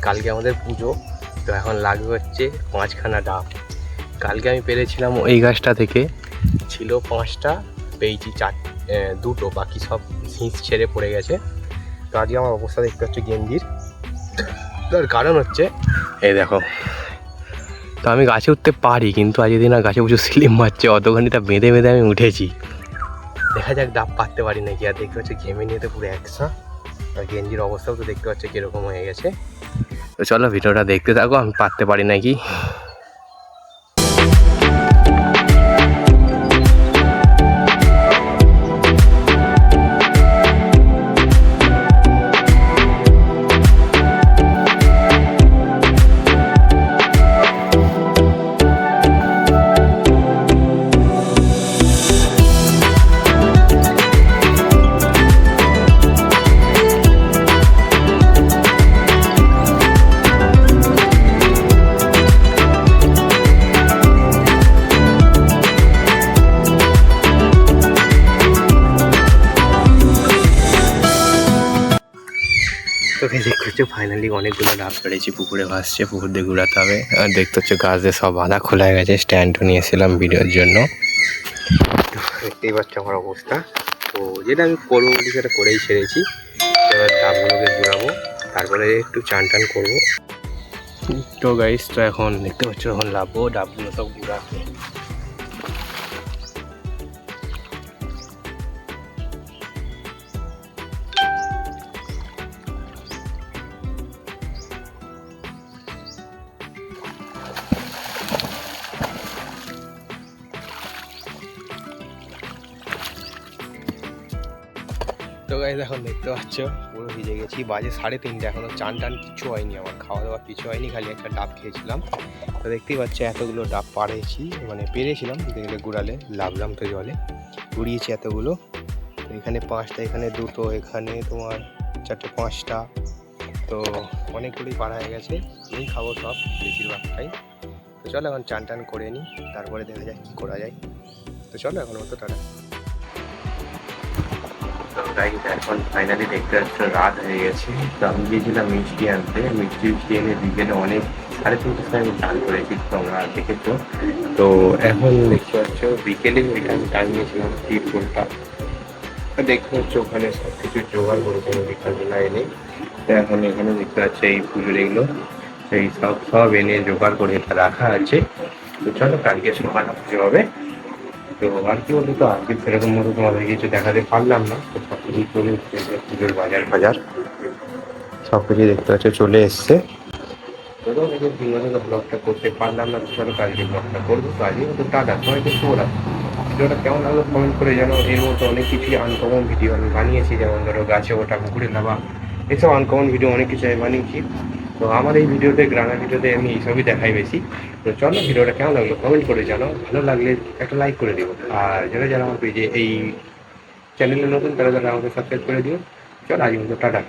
কালকে আমাদের পুজো, তো এখন লাগবে হচ্ছে 5খানা ডাব। কালকে আমি পেরেছিলাম ওই গাছটা থেকে, ছিল 5টা, পেয়েছি দুটো, বাকি সব শীষ ছেড়ে পড়ে গেছে। তো আজকে আমার অবস্থা দেখতে হচ্ছে গেঞ্জির। তার কারণ হচ্ছে এই দেখো, তো আমি গাছে উঠতে পারি, কিন্তু আজকে দিন আর গাছে প্রচুর স্লিম মারছে, অতখানিটা বেঁধে বেঁধে আমি উঠেছি। দেখা যাক ডাব পাততে পারি নাকি। আর দেখতে হচ্ছে ঘেমে নিয়ে তো পুরো একসা, আর গেঞ্জির অবস্থাও তো দেখতে পাচ্ছে কীরকম হয়ে গেছে। তো চলো ভিডিওটা দেখতে থাকো, আমি পারতে পারি নাকি। তো দেখতে হচ্ছে ফাইনালি অনেকগুলো ডাব পেরেছি, পুকুরে ভাসছে, পুকুর দিয়ে ঘুরাতে হবে। আর দেখতে হচ্ছে গাছ দিয়ে সব বাঁধা খোলা হয়ে গেছে, স্ট্যান্ডও নিয়েছিলাম ভিডিওর জন্য। তো দেখতেই পাচ্ছি আমার অবস্থা। তো যেটা আমি করবো বলি সেটা করেই ছেড়েছি। এবার ডাবগুলোকে ঘুরাবো, তারপরে একটু চান টান করবো। তো গাইস, তো এখন দেখতে পাচ্ছ এখন লাভবো ডাবগুলো সব ঘুরাতে। তো গাইস এখন দেখতে পাচ্ছ পুরো ভিজে গেছি, বাজে 3:30, এখনো চান টান কিছু হয়নি, আমার খাওয়া দাওয়া কিছু হয়নি, খালি একটা ডাব খেয়েছিলাম। তো দেখতেই পাচ্ছ এতগুলো ডাব পাড়েছি, মানে পেরেছিলাম, দেখলে গুড়ালে লাভলাম তো জলে, গুড়িয়েছি এতগুলো। তো এখানে 5টা, এখানে 2টো, এখানে তোমার 4টে 5টা, তো অনেকগুলোই পাড়া হয়ে গেছে। আমি খাবো সব, বেশিরভাগটাই। তো চলো এখন চান টান করে নিই, তারপরে দেখা যাক কী করা যায়। তো চলো এখন মতো টাটা। এখন ফাইনালি দেখতে পাচ্ছ রাত হয়ে গেছে। তো আমি গিয়েছিলাম মিষ্টি আনতে, মিষ্টি এনে বিকেলে অনেক 3:30টার সময় আমি চান করেছি, তোমরা দেখেছো। তো এখন দেখতে পাচ্ছ বিকেলে ওইটা আমি টাঙিয়েছিলাম টিরপোলটা। দেখতে পাচ্ছ ওখানে সব কিছু জোগাড় করেছে বিকালবেলা এনে। তো এখন এখানে দেখতে পাচ্ছ এই পুজোর এগুলো, সেই সব এনে জোগাড় করে এটা রাখা আছে। তো চলো কালকে সকালে পুজো হবে। তো আর কি বলতো, তো আজকে সেরকম মতো তোমাদের কিছু দেখাতে পারলাম না। তো সব কিছুই চলে এসছে, পুজোর বাজার ফাজার সব কিছু দেখতে পাচ্ছ চলে এসছে। তো দিনের ব্লগটা করতে পারলাম না, চলো কালকে ব্লগটা করবো। তো আজকে মতো টাটা, সবাইকে শুভরাত্রি। ভিডিওটা কেমন লাগলো কমেন্ট করে জানো। এর মতো অনেক কিছুই আনকমন ভিডিও আমি বানিয়েছি, যেমন ধরো গাছে ওঠা, পুকুরে নামা, এসব আনকমন ভিডিও অনেক কিছু আমি বানিয়েছি। তো আমার এই ভিডিওতে, গ্রামের ভিডিওতে আমি এইসবই দেখাই বেশি। তো চলো ভিডিওটা কেমন লাগলো কমেন্ট করে জানো, ভালো লাগলে একটা লাইক করে দিও। আর যারা আমার পেজে এই চ্যানেলে নতুন, তারা আমাকে সাবস্ক্রাইব করে দিও। চলো আজ মতো টাটা।